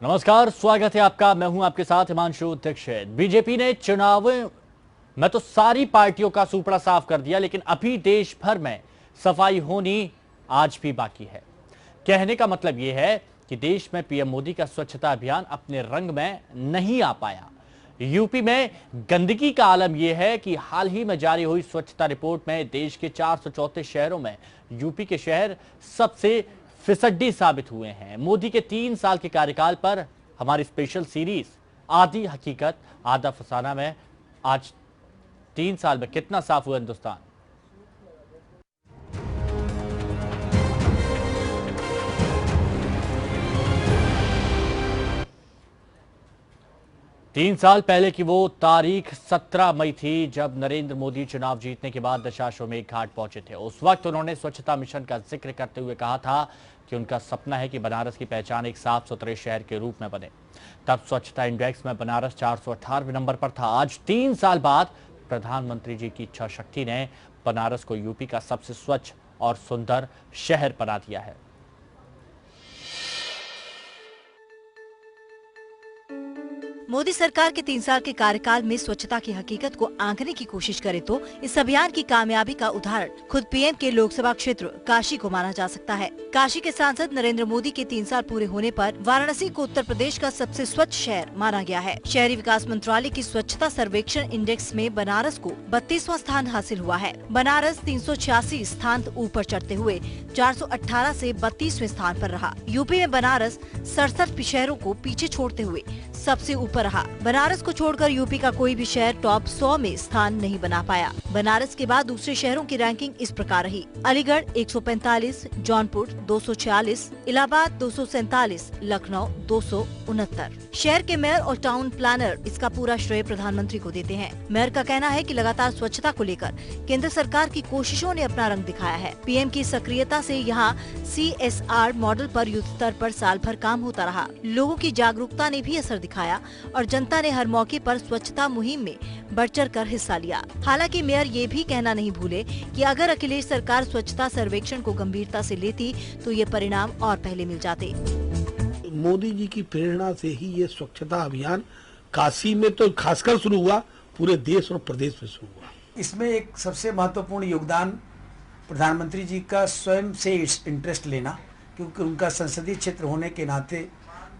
नमस्कार, स्वागत है आपका। मैं हूं आपके साथ हिमांशु दीक्षित। बीजेपी ने चुनाव में तो सारी पार्टियों का सूपड़ा साफ कर दिया, लेकिन अभी देश भर में सफाई होनी आज भी बाकी है। कहने का मतलब यह है कि देश में पीएम मोदी का स्वच्छता अभियान अपने रंग में नहीं आ पाया। यूपी में गंदगी का आलम यह है कि हाल ही में जारी हुई स्वच्छता रिपोर्ट में देश के 434 शहरों में यूपी के शहर सबसे फिसड्डी साबित हुए हैं। मोदी के 3 साल के कार्यकाल पर हमारी स्पेशल सीरीज आधी हकीकत आधा फसाना में आज 3 साल में कितना साफ हुआ हिंदुस्तान। तीन साल पहले की वो तारीख 17 मई थी, जब नरेंद्र मोदी चुनाव जीतने के बाद दशाश्वमेध घाट पहुंचे थे। उस वक्त उन्होंने स्वच्छता मिशन का जिक्र करते हुए कहा था कि उनका सपना है कि बनारस की पहचान एक साफ सुथरे शहर के रूप में बने। तब स्वच्छता इंडेक्स में बनारस 418वें नंबर पर था। आज 3 साल बाद प्रधानमंत्री जी की इच्छा शक्ति ने बनारस को यूपी का सबसे स्वच्छ और सुंदर शहर बना दिया है। मोदी सरकार के 3 साल के कार्यकाल में स्वच्छता की हकीकत को आंकने की कोशिश करें तो इस अभियान की कामयाबी का उदाहरण खुद पीएम के लोकसभा क्षेत्र काशी को माना जा सकता है। काशी के सांसद नरेंद्र मोदी के 3 साल पूरे होने पर वाराणसी को उत्तर प्रदेश का सबसे स्वच्छ शहर माना गया है। शहरी विकास मंत्रालय की स्वच्छता सर्वेक्षण इंडेक्स में बनारस को 32वां स्थान हासिल हुआ है। बनारस 386 स्थान ऊपर चढ़ते हुए 418 से 32वें स्थान पर रहा। यूपी में बनारस 67 शहरों को पीछे छोड़ते हुए सबसे ऊपर रहा। बनारस को छोड़कर यूपी का कोई भी शहर टॉप 100 में स्थान नहीं बना पाया। बनारस के बाद दूसरे शहरों की रैंकिंग इस प्रकार रही: अलीगढ़ 145, जौनपुर 246, इलाहाबाद 247, लखनऊ 269। शहर के मेयर और टाउन प्लानर इसका पूरा श्रेय प्रधानमंत्री को देते हैं। मेयर का कहना है कि लगातार स्वच्छता को लेकर केंद्र सरकार की कोशिशों ने अपना रंग दिखाया है। पीएम की सक्रियता से यहाँ CSR मॉडल पर युद्ध स्तर पर साल भर काम होता रहा। लोगों की जागरूकता ने भी असर दिखाया और जनता ने हर मौके पर स्वच्छता मुहिम में बढ़-चढ़ कर हिस्सा लिया। हालांकि मेयर ये भी कहना नहीं भूले कि अगर अखिलेश सरकार स्वच्छता सर्वेक्षण को गंभीरता से लेती तो ये परिणाम और पहले मिल जाते। मोदी जी की प्रेरणा से ही ये स्वच्छता अभियान काशी में तो खासकर शुरू हुआ, पूरे देश और प्रदेश में शुरू हुआ। इसमें एक सबसे महत्वपूर्ण योगदान प्रधानमंत्री जी का स्वयं से इंटरेस्ट लेना, क्योंकि उनका संसदीय क्षेत्र होने के नाते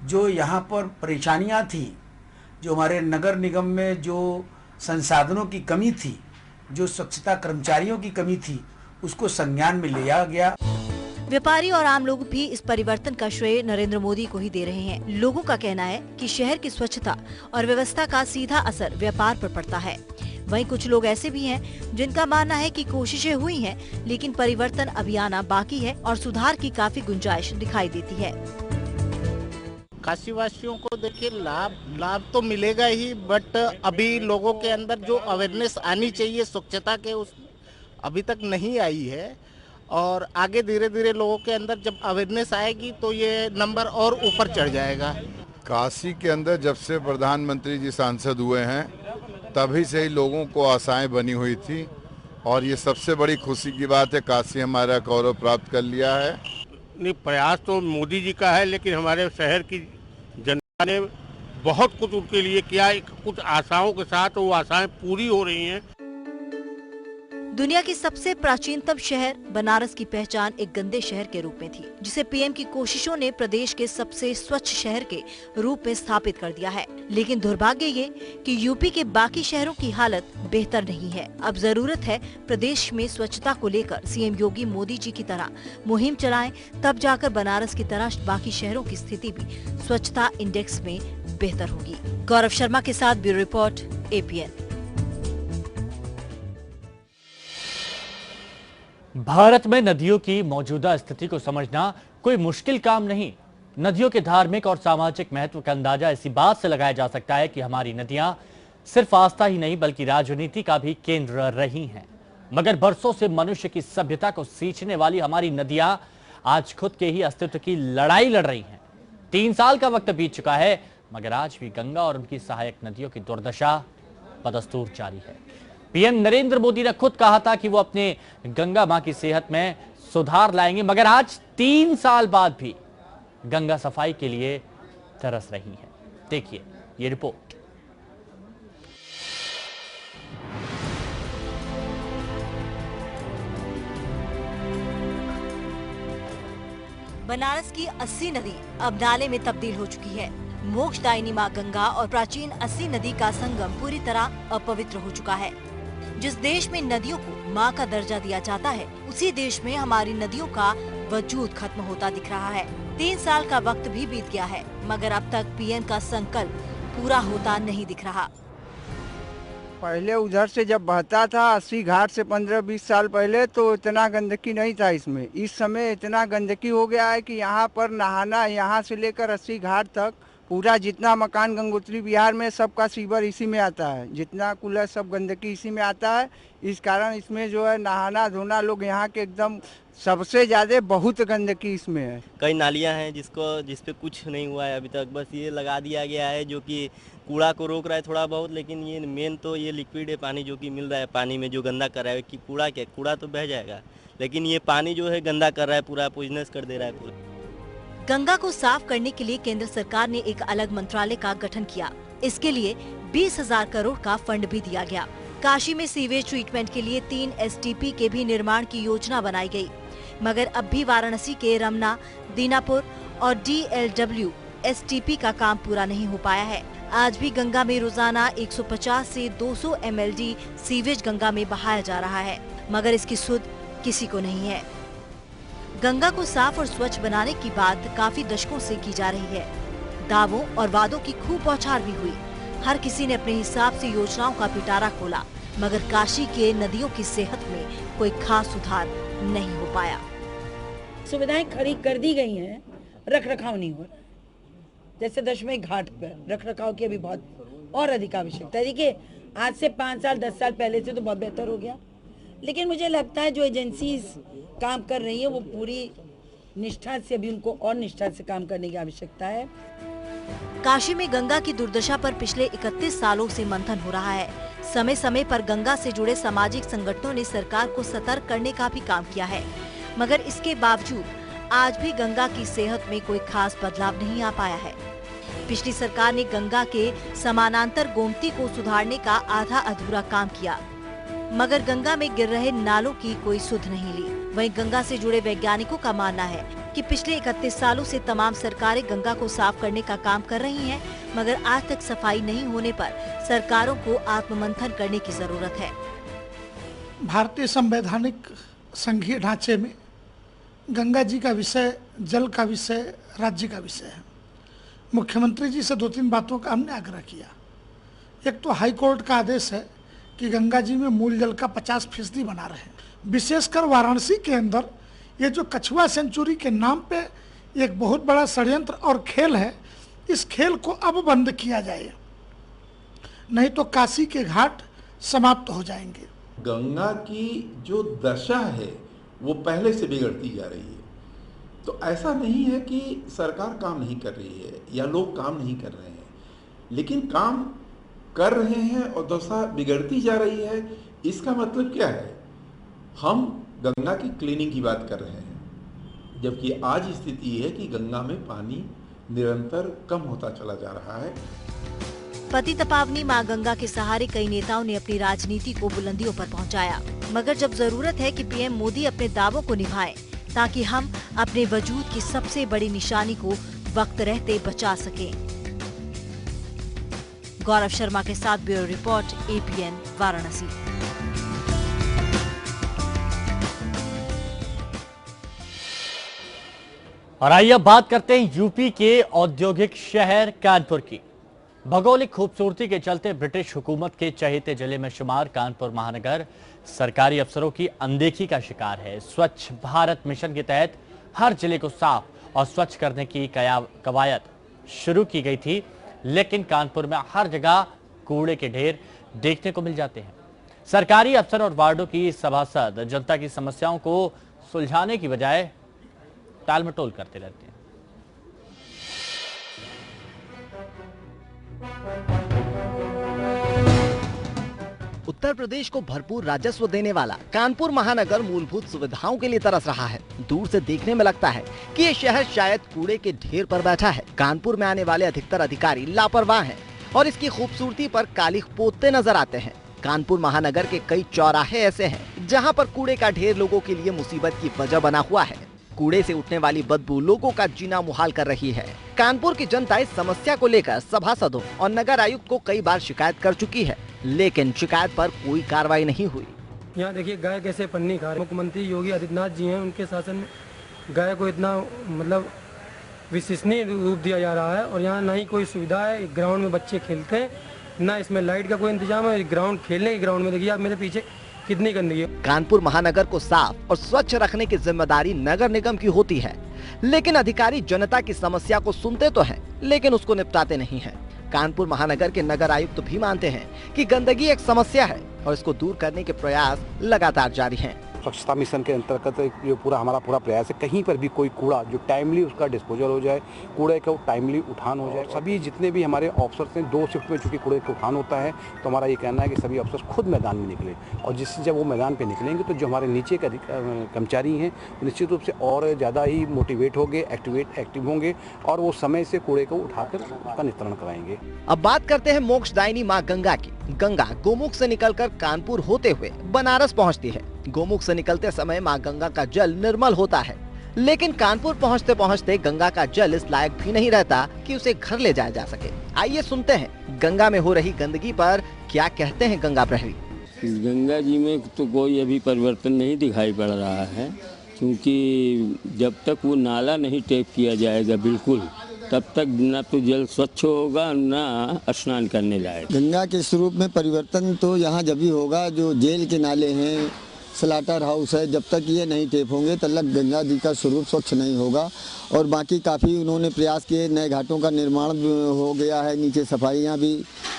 जो यहाँ पर परेशानियाँ थी, जो हमारे नगर निगम में जो संसाधनों की कमी थी, जो स्वच्छता कर्मचारियों की कमी थी, उसको संज्ञान में लिया गया। व्यापारी और आम लोग भी इस परिवर्तन का श्रेय नरेंद्र मोदी को ही दे रहे हैं। लोगों का कहना है कि शहर की स्वच्छता और व्यवस्था का सीधा असर व्यापार पर पड़ता है। वहीं कुछ लोग ऐसे भी हैं जिनका मानना है कि कोशिशें हुई हैं, लेकिन परिवर्तन अभी आना बाकी है और सुधार की काफी गुंजाइश दिखाई देती है। काशी वासियों को देखिए लाभ तो मिलेगा ही, बट अभी लोगों के अंदर जो अवेयरनेस आनी चाहिए स्वच्छता के, उस अभी तक नहीं आई है। और आगे धीरे धीरे लोगों के अंदर जब अवेयरनेस आएगी तो ये नंबर और ऊपर चढ़ जाएगा। काशी के अंदर जब से प्रधानमंत्री जी सांसद हुए हैं तभी से ही लोगों को आशाएं बनी हुई थी और ये सबसे बड़ी खुशी की बात है, काशी हमारा गौरव प्राप्त कर लिया है। नहीं, प्रयास तो मोदी जी का है, लेकिन हमारे शहर की जनता ने बहुत कुछ उनके लिए किया। कुछ आशाओं के साथ वो आशाएं पूरी हो रही हैं। दुनिया की सबसे प्राचीनतम शहर बनारस की पहचान एक गंदे शहर के रूप में थी, जिसे पीएम की कोशिशों ने प्रदेश के सबसे स्वच्छ शहर के रूप में स्थापित कर दिया है। लेकिन दुर्भाग्य ये कि यूपी के बाकी शहरों की हालत बेहतर नहीं है। अब जरूरत है प्रदेश में स्वच्छता को लेकर सीएम योगी मोदी जी की तरह मुहिम चलाएं, तब जाकर बनारस की तरह बाकी शहरों की स्थिति भी स्वच्छता इंडेक्स में बेहतर होगी। गौरव शर्मा के साथ ब्यूरो रिपोर्ट, APN। भारत में नदियों की मौजूदा स्थिति को समझना कोई मुश्किल काम नहीं। नदियों के धार्मिक और सामाजिक महत्व का अंदाजा इसी बात से लगाया जा सकता है कि हमारी नदियां सिर्फ आस्था ही नहीं बल्कि राजनीति का भी केंद्र रही हैं। मगर बरसों से मनुष्य की सभ्यता को सींचने वाली हमारी नदियां आज खुद के ही अस्तित्व की लड़ाई लड़ रही हैं। 3 साल का वक्त बीत चुका है, मगर आज भी गंगा और उनकी सहायक नदियों की दुर्दशा बदस्तूर जारी है। पीएम नरेंद्र मोदी ने खुद कहा था कि वो अपने गंगा मां की सेहत में सुधार लाएंगे, मगर आज 3 साल बाद भी गंगा सफाई के लिए तरस रही हैं। देखिए ये रिपोर्ट। बनारस की 80 नदी अब नाले में तब्दील हो चुकी है। मोक्षदायिनी मां गंगा और प्राचीन 80 नदी का संगम पूरी तरह अपवित्र हो चुका है। जिस देश में नदियों को मां का दर्जा दिया जाता है, उसी देश में हमारी नदियों का वजूद खत्म होता दिख रहा है। 3 साल का वक्त भी बीत गया है, मगर अब तक पीएम का संकल्प पूरा होता नहीं दिख रहा। पहले उधर से जब बहता था 80 घाट से 15-20 साल पहले, तो इतना गंदगी नहीं था इसमें। इस समय इतना गंदगी हो गया है कि यहाँ पर नहाना, यहाँ से लेकर 80 घाट तक पूरा जितना मकान गंगोत्री बिहार में सबका सीवर इसी में आता है, जितना कूलर सब गंदगी इसी में आता है। इस कारण इसमें जो है नहाना धोना लोग यहाँ के एकदम सबसे ज़्यादा बहुत गंदगी इसमें है। कई नालियाँ हैं जिस पे कुछ नहीं हुआ है अभी तक, बस ये लगा दिया गया है जो कि कूड़ा को रोक रहा है थोड़ा बहुत, लेकिन ये मेन तो ये लिक्विड है पानी जो कि मिल रहा है, पानी में जो गंदा कर रहा है कि कूड़ा क्या, कूड़ा तो बह जाएगा, लेकिन ये पानी जो है गंदा कर रहा है, पूरा पॉइजनस कर दे रहा है पूरा। गंगा को साफ करने के लिए केंद्र सरकार ने एक अलग मंत्रालय का गठन किया। इसके लिए 20,000 करोड़ का फंड भी दिया गया। काशी में सीवेज ट्रीटमेंट के लिए 3 STP के भी निर्माण की योजना बनाई गई, मगर अब भी वाराणसी के रमना, दीनापुर और DLW STP का काम पूरा नहीं हो पाया है। आज भी गंगा में रोजाना 150 से 200 MLD सीवेज गंगा में बहाया जा रहा है, मगर इसकी सुध किसी को नहीं है। गंगा को साफ और स्वच्छ बनाने की बात काफी दशकों से की जा रही है। दावों और वादों की खूब बौछार भी हुई। हर किसी ने अपने हिसाब से योजनाओं का पिटारा खोला, मगर काशी के नदियों की सेहत में कोई खास सुधार नहीं हो पाया। सुविधाएं खड़ी कर दी गई हैं, रख रखाव नहीं हो रहा। जैसे दशमेश घाट पर रख रखाव की अभी बहुत और अधिक आवश्यकता है। देखिए, आज से 5 साल 10 साल पहले से तो बहुत बेहतर हो गया, लेकिन मुझे लगता है जो एजेंसीज काम कर रही है वो पूरी निष्ठा से, अभी उनको और निष्ठा से काम करने की आवश्यकता है। काशी में गंगा की दुर्दशा पर पिछले 31 सालों से मंथन हो रहा है। समय समय पर गंगा से जुड़े सामाजिक संगठनों ने सरकार को सतर्क करने का भी काम किया है, मगर इसके बावजूद आज भी गंगा की सेहत में कोई खास बदलाव नहीं आ पाया है। पिछली सरकार ने गंगा के समानांतर गोमती को सुधारने का आधा अधूरा काम किया, मगर गंगा में गिर रहे नालों की कोई सुध नहीं ली। वहीं गंगा से जुड़े वैज्ञानिकों का मानना है कि पिछले 31 सालों से तमाम सरकारें गंगा को साफ करने का काम कर रही हैं, मगर आज तक सफाई नहीं होने पर सरकारों को आत्ममंथन करने की जरूरत है। भारतीय संवैधानिक संघीय ढांचे में गंगा जी का विषय, जल का विषय राज्य का विषय है। मुख्यमंत्री जी से 2-3 बातों का हमने आग्रह किया। एक तो हाई कोर्ट का आदेश है कि गंगा जी में मूल जल का 50% बना रहे। विशेषकर वाराणसी के अंदर ये जो कछुआ सेंचुरी के नाम पे एक बहुत बड़ा षड्यंत्र और खेल है, इस खेल को अब बंद किया जाए, नहीं तो काशी के घाट समाप्त हो जाएंगे। गंगा की जो दशा है वो पहले से बिगड़ती जा रही है। तो ऐसा नहीं है कि सरकार काम नहीं कर रही है या लोग काम नहीं कर रहे हैं, लेकिन काम कर रहे हैं और दशा बिगड़ती जा रही है। इसका मतलब क्या है? हम गंगा की क्लीनिंग की बात कर रहे हैं, जबकि आज स्थिति है कि गंगा में पानी निरंतर कम होता चला जा रहा है। पतितपावनी मां गंगा के सहारे कई नेताओं ने अपनी राजनीति को बुलंदियों पर पहुंचाया, मगर जब जरूरत है कि पीएम मोदी अपने दावों को निभाएं, ताकि हम अपने वजूद की सबसे बड़ी निशानी को वक्त रहते बचा सकें। गौरव शर्मा के साथ ब्यूरो रिपोर्ट, APN वाराणसी। और आइए अब बात करते हैं यूपी के औद्योगिक शहर कानपुर की। भौगोलिक खूबसूरती के चलते ब्रिटिश हुकूमत के चहेते जिले में शुमार कानपुर महानगर सरकारी अफसरों की अनदेखी का शिकार है। स्वच्छ भारत मिशन के तहत हर जिले को साफ और स्वच्छ करने की कवायद शुरू की गई थी, लेकिन कानपुर में हर जगह कूड़े के ढेर देखने को मिल जाते हैं। सरकारी अफसर और वार्डों की सभासद जनता की समस्याओं को सुलझाने की बजाय टाल मटोल करते रहते हैं। उत्तर प्रदेश को भरपूर राजस्व देने वाला कानपुर महानगर मूलभूत सुविधाओं के लिए तरस रहा है। दूर से देखने में लगता है कि ये शहर शायद कूड़े के ढेर पर बैठा है। कानपुर में आने वाले अधिकतर अधिकारी लापरवाह हैं और इसकी खूबसूरती पर कालिख पोतते नजर आते हैं। कानपुर महानगर के कई चौराहे ऐसे हैं जहां पर कूड़े का ढेर लोगों के लिए मुसीबत की वजह बना हुआ है। कूड़े से उठने वाली बदबू लोगों का जीना मुहाल कर रही है। कानपुर की जनता इस समस्या को लेकर सभासदों और नगर आयुक्त को कई बार शिकायत कर चुकी है, लेकिन शिकायत पर कोई कार्रवाई नहीं हुई। यहाँ देखिए गाय कैसे पन्नी खा रही। मुख्यमंत्री योगी आदित्यनाथ जी हैं, उनके शासन में गाय को इतना मतलब विश्वसनीय रूप दिया जा रहा है और यहाँ ना ही कोई सुविधा है। ग्राउंड में बच्चे खेलते हैं, ना इसमें लाइट का कोई इंतजाम है। ग्राउंड खेलने के ग्राउंड में देखिए आप मेरे पीछे कितनी गंदगी है। कानपुर महानगर को साफ और स्वच्छ रखने की जिम्मेदारी नगर निगम की होती है, लेकिन अधिकारी जनता की समस्या को सुनते तो हैं, लेकिन उसको निपटाते नहीं हैं। कानपुर महानगर के नगर आयुक्त भी मानते हैं कि गंदगी एक समस्या है और इसको दूर करने के प्रयास लगातार जारी हैं। स्वच्छता मिशन के अंतर्गत जो हमारा पूरा प्रयास है, कहीं पर भी कोई कूड़ा जो टाइमली उसका डिस्पोजल हो जाए, कूड़े का टाइमली उठान हो जाए। सभी जितने भी हमारे ऑफिसर्स हैं, 2 शिफ्ट में चूंकि कूड़े का उठान होता है, तो हमारा ये कहना है कि सभी ऑफिसर्स खुद मैदान में निकले और जिससे जब वो मैदान पे निकलेंगे तो जो हमारे नीचे के कर्मचारी हैं निश्चित रूप से और ज़्यादा ही मोटिवेट होंगे, एक्टिव होंगे और वो समय से कूड़े को उठाकर उसका निस्तारण कराएंगे। अब बात करते हैं मोक्षदायिनी माँ गंगा की। गंगा गोमुख से निकलकर कानपुर होते हुए बनारस पहुँचती है। गोमुख से निकलते समय माँ गंगा का जल निर्मल होता है, लेकिन कानपुर पहुँचते पहुँचते गंगा का जल इस लायक भी नहीं रहता कि उसे घर ले जाया जा सके। आइए सुनते हैं गंगा में हो रही गंदगी पर क्या कहते हैं गंगा प्रहरी। गंगा जी में तो कोई अभी परिवर्तन नहीं दिखाई पड़ रहा है, क्योंकि जब तक वो नाला नहीं टेप किया जाएगा बिल्कुल, तब तक ना तो जल स्वच्छ होगा ना स्नान करने लायक। गंगा के स्वरूप में परिवर्तन तो यहाँ जब भी होगा, जो जेल के नाले हैं, स्लाटर हाउस है, जब तक ये नहीं टेप होंगे तब तक गंगा जी का स्वरूप स्वच्छ नहीं होगा। और बाकी काफ़ी उन्होंने प्रयास किए, नए घाटों का निर्माण हो गया है, नीचे सफाइयाँ भी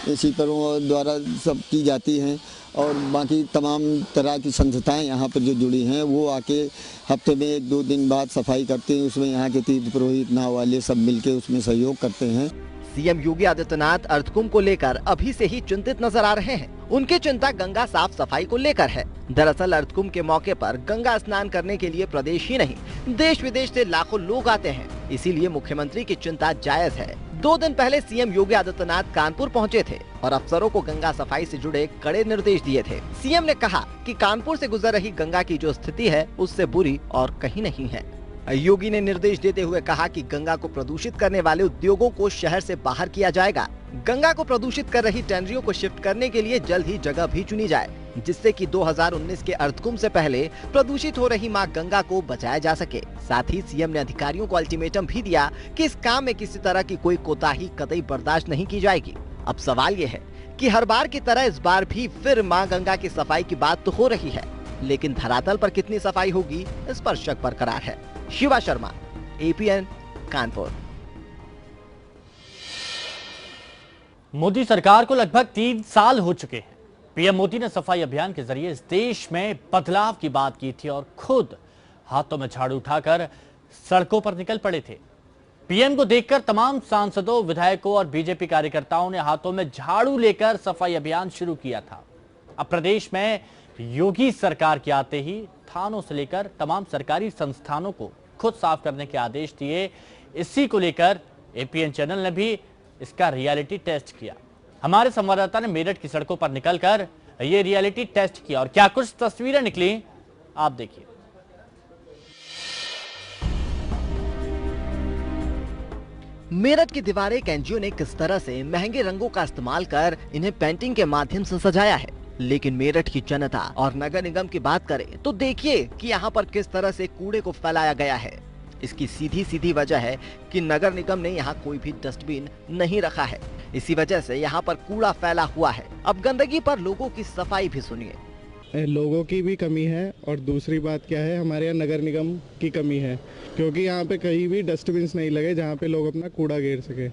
सीपरों द्वारा सब की जाती हैं और बाकी तमाम तरह की संस्थाएं यहाँ पर जो जुड़ी हैं वो आके हफ्ते में 1-2 दिन बाद सफाई करती हैं। उसमें यहाँ के तीर्थ पुरोहित, नाव वाले सब मिलके उसमें सहयोग करते हैं। सीएम योगी आदित्यनाथ अर्धकुंभ को लेकर अभी से ही चिंतित नजर आ रहे हैं। उनकी चिंता गंगा साफ सफाई को लेकर है। दरअसल अर्धकुंभ के मौके पर गंगा स्नान करने के लिए प्रदेश ही नहीं देश विदेश से लाखों लोग आते हैं, इसीलिए मुख्यमंत्री की चिंता जायज है। 2 दिन पहले सीएम योगी आदित्यनाथ कानपुर पहुंचे थे और अफसरों को गंगा सफाई से जुड़े कड़े निर्देश दिए थे। सीएम ने कहा कि कानपुर से गुजर रही गंगा की जो स्थिति है उससे बुरी और कहीं नहीं है। योगी ने निर्देश देते हुए कहा कि गंगा को प्रदूषित करने वाले उद्योगों को शहर से बाहर किया जाएगा। गंगा को प्रदूषित कर रही टैनरियों को शिफ्ट करने के लिए जल्द ही जगह भी चुनी जाए, जिससे कि 2019 के अर्धकुंभ से पहले प्रदूषित हो रही मां गंगा को बचाया जा सके। साथ ही सीएम ने अधिकारियों को अल्टीमेटम भी दिया कि इस काम में किसी तरह की कोई कोताही कतई बर्दाश्त नहीं की जाएगी। अब सवाल ये है कि हर बार की तरह इस बार भी फिर मां गंगा की सफाई की बात तो हो रही है, लेकिन धरातल पर कितनी सफाई होगी इस पर शक बरकरार है। शिवा शर्मा, APN, कानपुर। मोदी सरकार को लगभग 3 साल हो चुके हैं। पीएम मोदी ने सफाई अभियान के जरिए इस देश में बदलाव की बात की थी और खुद हाथों में झाड़ू उठाकर सड़कों पर निकल पड़े थे। पीएम को देखकर तमाम सांसदों, विधायकों और बीजेपी कार्यकर्ताओं ने हाथों में झाड़ू लेकर सफाई अभियान शुरू किया था। अब प्रदेश में योगी सरकार के आते ही थानों से लेकर तमाम सरकारी संस्थानों को खुद साफ करने के आदेश दिए। इसी को लेकर APN चैनल ने भी इसका रियलिटी टेस्ट किया। हमारे संवाददाता ने मेरठ की सड़कों पर निकलकर ये रियलिटी टेस्ट किया और क्या कुछ तस्वीरें निकली आप देखिए। मेरठ की दीवारें एक एनजीओ ने किस तरह से महंगे रंगों का इस्तेमाल कर इन्हें पेंटिंग के माध्यम से सजाया है, लेकिन मेरठ की जनता और नगर निगम की बात करें तो देखिए कि यहाँ पर किस तरह से कूड़े को फैलाया गया है। इसकी सीधी सीधी वजह है कि नगर निगम ने यहाँ कोई भी डस्टबिन नहीं रखा है। इसी वजह से यहाँ पर कूड़ा फैला हुआ है। अब गंदगी पर लोगों की सफाई भी सुनिए। लोगों की भी कमी है और दूसरी बात क्या है, हमारे यहाँ नगर निगम की कमी है, क्योंकि यहाँ पे कहीं भी डस्टबिन नहीं लगे जहाँ पे लोग अपना कूड़ा गिर सके,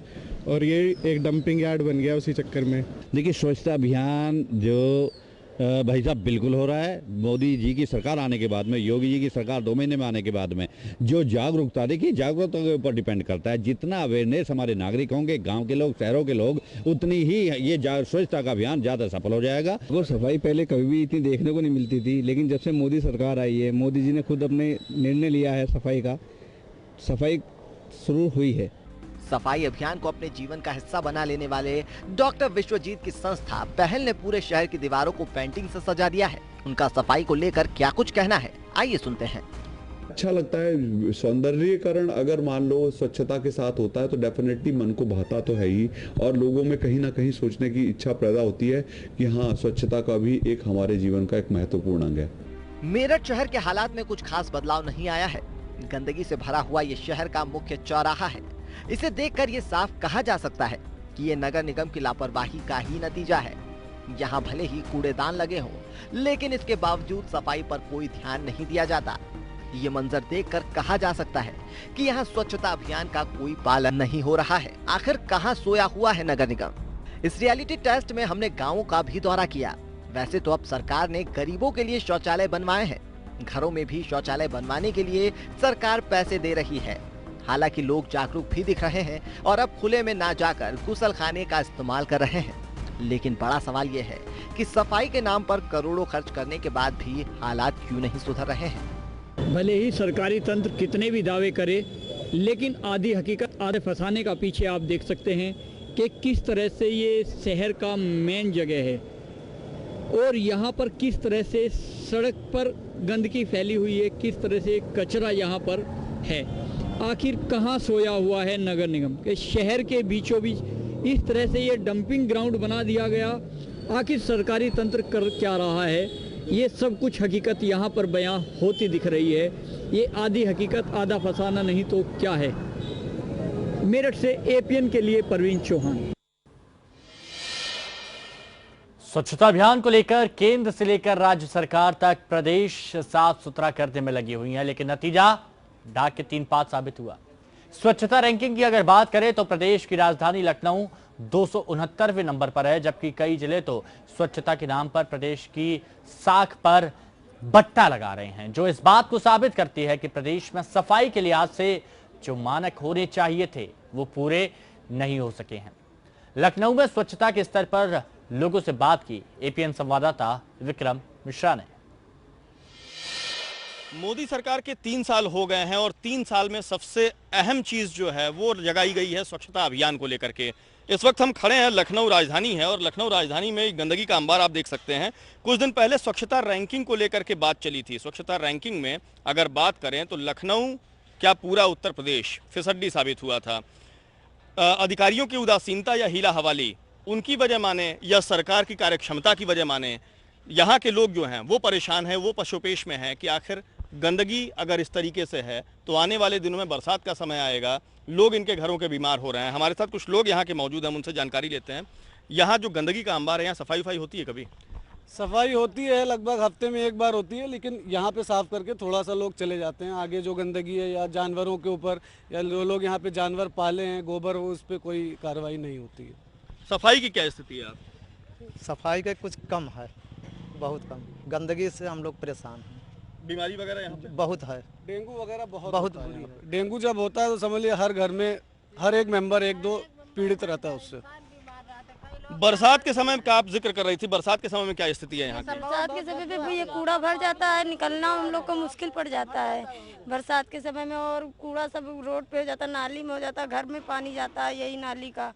और ये एक डंपिंग यार्ड बन गया उसी चक्कर में। देखिए, स्वच्छता अभियान जो भाई साहब बिल्कुल हो रहा है। मोदी जी की सरकार आने के बाद में, योगी जी की सरकार 2 महीने में आने के बाद में जो जागरूकता, देखिए जागरूकता के ऊपर डिपेंड करता है। जितना अवेयरनेस हमारे नागरिक होंगे, गांव के लोग, शहरों के लोग, उतनी ही ये स्वच्छता का अभियान ज़्यादा सफल हो जाएगा। वो सफाई पहले कभी भी इतनी देखने को नहीं मिलती थी, लेकिन जब से मोदी सरकार आई है, मोदी जी ने खुद अपने निर्णय लिया है सफाई का, सफाई शुरू हुई है। सफाई अभियान को अपने जीवन का हिस्सा बना लेने वाले डॉक्टर विश्वजीत की संस्था पहल ने पूरे शहर की दीवारों को पेंटिंग से सजा दिया है। उनका सफाई को लेकर क्या कुछ कहना है, आइए सुनते हैं। अच्छा लगता है। सौंदर्यीकरण अगर मान लो स्वच्छता के साथ होता है तो डेफिनेटली मन को भाता तो है ही, और लोगों में कहीं ना कहीं सोचने की इच्छा पैदा होती है कि हाँ, स्वच्छता का भी एक हमारे जीवन का एक महत्वपूर्ण अंग है। मेरठ शहर के हालात में कुछ खास बदलाव नहीं आया है। गंदगी से भरा हुआ ये शहर का मुख्य चौराहा है। इसे देखकर ये साफ कहा जा सकता है कि ये नगर निगम की लापरवाही का ही नतीजा है। यहाँ भले ही कूड़ेदान लगे हों, लेकिन इसके बावजूद सफाई पर कोई ध्यान नहीं दिया जाता। ये मंजर देखकर कहा जा सकता है कि यहाँ स्वच्छता अभियान का कोई पालन नहीं हो रहा है। आखिर कहाँ सोया हुआ है नगर निगम? इस रियलिटी टेस्ट में हमने गाँवों का भी दौरा किया। वैसे तो अब सरकार ने गरीबों के लिए शौचालय बनवाए हैं। घरों में भी शौचालय बनवाने के लिए सरकार पैसे दे रही है। हालांकि लोग जागरूक भी दिख रहे हैं और अब खुले में ना जाकर गुसलखाने का इस्तेमाल कर रहे हैं। लेकिन बड़ा सवाल यह है कि सफाई के नाम पर करोड़ों खर्च करने के बाद भी हालात क्यों नहीं सुधर रहे हैं? भले ही सरकारी तंत्र कितने भी दावे करे, लेकिन आधी हकीकत आधे फंसाने का पीछे आप देख सकते हैं कि किस तरह से ये शहर का मेन जगह है और यहाँ पर किस तरह से सड़क पर गंदगी फैली हुई है, किस तरह से कचरा यहाँ पर है। आखिर कहाँ सोया हुआ है नगर निगम के? शहर के बीचों बीच इस तरह से ये डंपिंग ग्राउंड बना दिया गया। आखिर सरकारी तंत्र कर क्या रहा है? ये सब कुछ हकीकत यहाँ पर बयां होती दिख रही है। ये आधी हकीकत आधा फसाना नहीं तो क्या है। मेरठ से एपीएन के लिए परवीन चौहान। स्वच्छता अभियान को लेकर केंद्र से लेकर राज्य सरकार तक प्रदेश साफ सुथरा करने में लगी हुई है, लेकिन नतीजा डाक के 3 पात साबित हुआ। स्वच्छता रैंकिंग की अगर बात करें तो प्रदेश की राजधानी लखनऊ 269वें नंबर पर है, जबकि कई जिले तो स्वच्छता के नाम पर प्रदेश की साख पर बट्टा लगा रहे हैं, जो इस बात को साबित करती है कि प्रदेश में सफाई के लिहाज से जो मानक होने चाहिए थे वो पूरे नहीं हो सके हैं। लखनऊ में स्वच्छता के स्तर पर लोगों से बात की एपीएन संवाददाता विक्रम मिश्रा ने। मोदी सरकार के 3 साल हो गए हैं और 3 साल में सबसे अहम चीज जो है वो जगाई गई है स्वच्छता अभियान को लेकर के। इस वक्त हम खड़े हैं, लखनऊ राजधानी है और लखनऊ राजधानी में गंदगी का अंबार आप देख सकते हैं। कुछ दिन पहले स्वच्छता रैंकिंग को लेकर के बात चली थी। स्वच्छता रैंकिंग में अगर बात करें तो लखनऊ क्या पूरा उत्तर प्रदेश फिसड्डी साबित हुआ था। अधिकारियों की उदासीनता या हीला हवाली उनकी वजह माने या सरकार की कार्यक्षमता की वजह माने, यहाँ के लोग जो हैं वो परेशान हैं, वो पशुपेश में हैं कि आखिर गंदगी अगर इस तरीके से है तो आने वाले दिनों में बरसात का समय आएगा, लोग इनके घरों के बीमार हो रहे हैं। हमारे साथ कुछ लोग यहाँ के मौजूद हैं, उनसे जानकारी लेते हैं। यहाँ जो गंदगी का अंबार है, यहाँ सफाई वफाई होती है? कभी सफाई होती है, लगभग हफ्ते में 1 बार होती है, लेकिन यहाँ पे साफ करके थोड़ा सा लोग चले जाते हैं। आगे जो गंदगी है या जानवरों के ऊपर या लोग यहाँ पे जानवर पाले हैं, गोबर हो, उस पर कोई कार्रवाई नहीं होती है। सफाई की क्या स्थिति है? सफाई का कुछ कम है, बहुत कम। गंदगी से हम लोग परेशान हैं। बीमारी वगैरह यहाँ पे बहुत है, डेंगू वगैरह बहुत बुरी है। डेंगू जब होता है तो समझ लिया हर घर में हर एक मेंबर 1-2 पीड़ित रहता है उससे। बरसात के समय का आप जिक्र कर रही थी, बरसात के समय में क्या स्थिति है यहाँ की? बरसात के समय पे ये कूड़ा भर जाता है, निकलना हम लोग को मुश्किल पड़ जाता है बरसात के समय में, और कूड़ा सब रोड पे हो जाता है, नाली में हो जाता है, घर में पानी जाता है यही नाली का।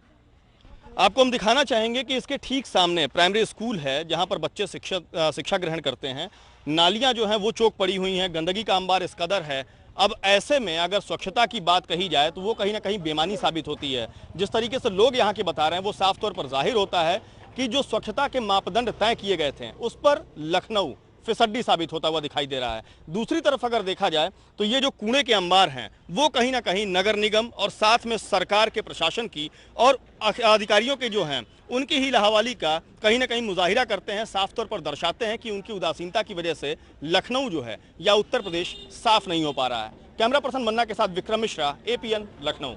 आपको हम दिखाना चाहेंगे कि इसके ठीक सामने प्राइमरी स्कूल है जहां पर बच्चे शिक्षा ग्रहण करते हैं। नालियां जो हैं वो चौक पड़ी हुई हैं, गंदगी का अंबार इस कदर है। अब ऐसे में अगर स्वच्छता की बात कही जाए तो वो कहीं ना कहीं बेमानी साबित होती है। जिस तरीके से लोग यहाँ के बता रहे हैं वो साफ तौर पर जाहिर होता है कि जो स्वच्छता के मापदंड तय किए गए थे उस पर लखनऊ फिसड्डी साबित होता हुआ दिखाई दे रहा है। दूसरी तरफ अगर देखा जाए तो ये जो कूड़े के अंबार हैं वो कहीं ना कहीं नगर निगम और साथ में सरकार के प्रशासन की और अधिकारियों के जो हैं उनकी ही लाहवाली का कहीं ना कहीं मुजाहिरा करते हैं, साफ तौर पर दर्शाते हैं कि उनकी उदासीनता की वजह से लखनऊ जो है या उत्तर प्रदेश साफ नहीं हो पा रहा है। कैमरा पर्सन मन्ना के साथ विक्रम मिश्रा, एपीएन, लखनऊ।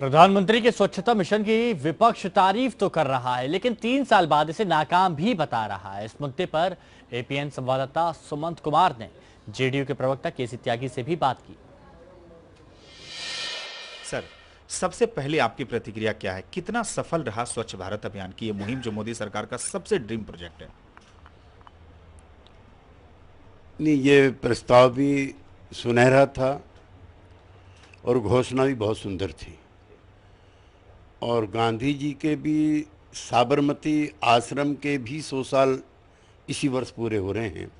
प्रधानमंत्री के स्वच्छता मिशन की विपक्ष तारीफ तो कर रहा है, लेकिन 3 साल बाद इसे नाकाम भी बता रहा है। इस मुद्दे पर एपीएन संवाददाता सुमंत कुमार ने जेडीयू के प्रवक्ता केसी त्यागी से भी बात की। सर, सबसे पहले आपकी प्रतिक्रिया क्या है? कितना सफल रहा स्वच्छ भारत अभियान की ये मुहिम, जो मोदी सरकार का सबसे ड्रीम प्रोजेक्ट है? नहीं, ये प्रस्ताव भी सुनहरा था और घोषणा भी बहुत सुंदर थी। और गांधी जी के भी, साबरमती आश्रम के भी 100 साल इसी वर्ष पूरे हो रहे हैं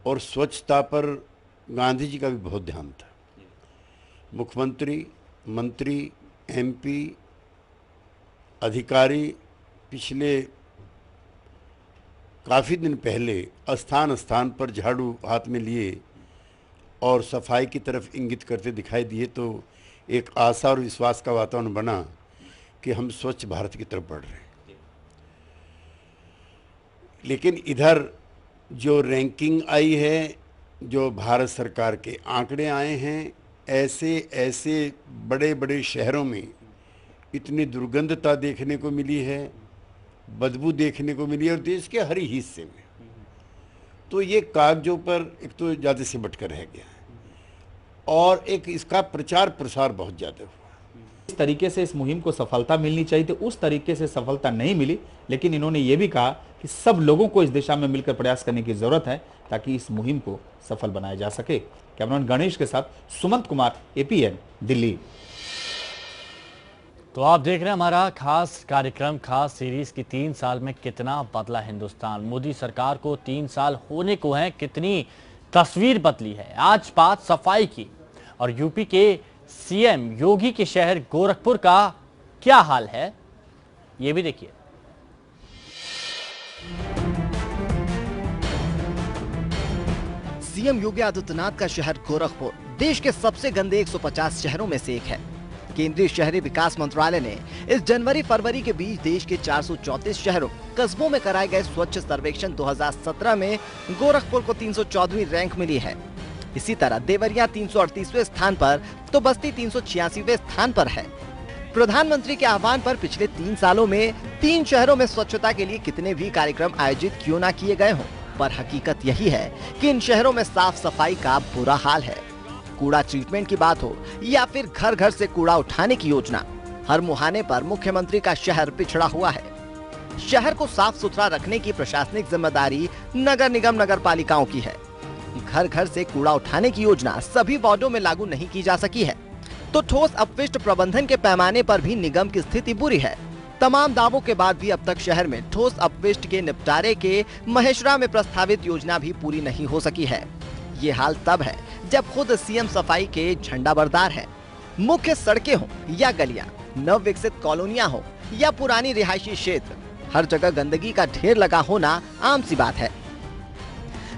और स्वच्छता पर गांधी जी का भी बहुत ध्यान था। मुख्यमंत्री, मंत्री, एमपी, अधिकारी पिछले काफ़ी दिन पहले स्थान स्थान पर झाड़ू हाथ में लिए और सफाई की तरफ इंगित करते दिखाई दिए, तो एक आशा और विश्वास का वातावरण बना कि हम स्वच्छ भारत की तरफ बढ़ रहे हैं। लेकिन इधर जो रैंकिंग आई है, जो भारत सरकार के आंकड़े आए हैं, ऐसे बड़े बड़े शहरों में इतनी दुर्गंधता देखने को मिली है, बदबू देखने को मिली है, और देश के हर हिस्से में। तो ये कागजों पर एक तो ज़्यादा से बढ़कर रह गया है और एक इसका प्रचार प्रसार बहुत ज़्यादा हुआ। इस तरीके से इस मुहिम को सफलता मिलनी चाहिए थी, उस तरीके से सफलता नहीं मिली, लेकिन इन्होंने ये भी कहा कि सब लोगों को इस दिशा में मिलकर प्रयास करने की जरूरत है ताकि इस मुहिम को सफल बनाया जा सके। कैमरामैन गणेश के साथ सुमंत कुमार, एपीएन, दिल्ली। तो आप देख रहे हैं हमारा खास कार्यक्रम, खास सीरीज की 3 साल में कितना बदला हिंदुस्तान। मोदी सरकार को 3 साल होने को हैं, कितनी तस्वीर बदली है। आज बात सफाई की, और यूपी के सीएम योगी के शहर गोरखपुर का क्या हाल है, ये भी देखिए। सीएम योगी आदित्यनाथ का शहर गोरखपुर देश के सबसे गंदे 150 शहरों में से एक है। केंद्रीय शहरी विकास मंत्रालय ने इस जनवरी-फरवरी के बीच देश के 434 शहरों कस्बों में कराए गए स्वच्छ सर्वेक्षण 2017 में गोरखपुर को 314वीं रैंक मिली है। इसी तरह देवरिया 338वें स्थान पर तो बस्ती 386वें स्थान पर है। प्रधानमंत्री के आह्वान पर पिछले 3 सालों में 3 शहरों में स्वच्छता के लिए कितने भी कार्यक्रम आयोजित क्यों न किए गए हों, पर हकीकत यही है कि इन शहरों में साफ सफाई का बुरा हाल है। कूड़ा ट्रीटमेंट की बात हो या फिर घर घर से कूड़ा उठाने की योजना, हर मुहाने पर मुख्यमंत्री का शहर पिछड़ा हुआ है। शहर को साफ सुथरा रखने की प्रशासनिक जिम्मेदारी नगर निगम, नगर पालिकाओं की है। घर घर से कूड़ा उठाने की योजना सभी वार्डों में लागू नहीं की जा सकी है, तो ठोस अपशिष्ट प्रबंधन के पैमाने पर भी निगम की स्थिति बुरी है। तमाम दावों के बाद भी अब तक शहर में ठोस अपशिष्ट के निपटारे के महेश्वरा में प्रस्तावित योजना भी पूरी नहीं हो सकी है। ये हाल तब है जब खुद सीएम सफाई के झंडा बरदार है। मुख्य सड़कें हो या गलियां, नव विकसित कॉलोनियां हो या पुरानी रिहायशी क्षेत्र, हर जगह गंदगी का ढेर लगा होना आम सी बात है।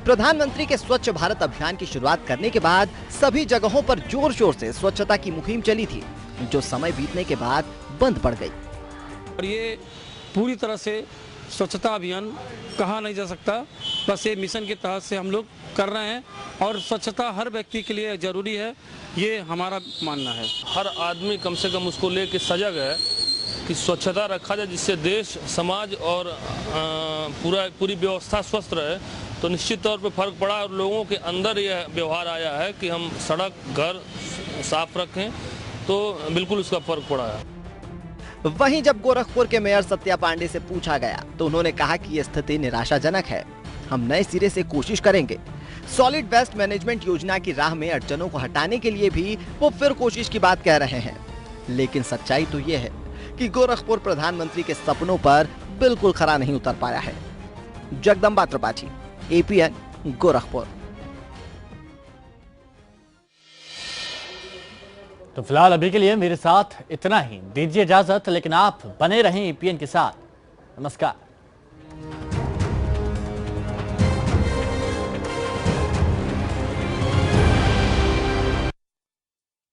प्रधानमंत्री के स्वच्छ भारत अभियान की शुरुआत करने के बाद सभी जगहों पर जोर शोर से स्वच्छता की मुहिम चली थी, जो समय बीतने के बाद बंद पड़ गई। और ये पूरी तरह से स्वच्छता अभियान कहा नहीं जा सकता, बस ये मिशन के तहत से हम लोग कर रहे हैं और स्वच्छता हर व्यक्ति के लिए जरूरी है, ये हमारा मानना है। हर आदमी कम से कम उसको लेके सजग है कि स्वच्छता रखा जाए, जिससे देश, समाज और पूरी व्यवस्था स्वस्थ रहे। तो निश्चित तौर पे फर्क पड़ा और लोगों के अंदर यह व्यवहार आया है कि हम सड़क, घर साफ रखें, तो बिल्कुल उसका फर्क पड़ा है। वहीं जब गोरखपुर के मेयर सत्या पांडे से पूछा गया तो उन्होंने कहा कि ये स्थिति निराशाजनक है, हम नए सिरे से कोशिश करेंगे। सॉलिड वेस्ट मैनेजमेंट योजना की राह में अड़चनों को हटाने के लिए भी वो फिर कोशिश की बात कह रहे हैं, लेकिन सच्चाई तो ये है कि गोरखपुर प्रधानमंत्री के सपनों पर बिल्कुल खरा नहीं उतर पाया है। जगदम्बा त्रिपाठी, एपीएन, गोरखपुर। तो फिलहाल अभी के लिए मेरे साथ इतना ही, दीजिए इजाजत, लेकिन आप बने रहें एपीएन के साथ। नमस्कार।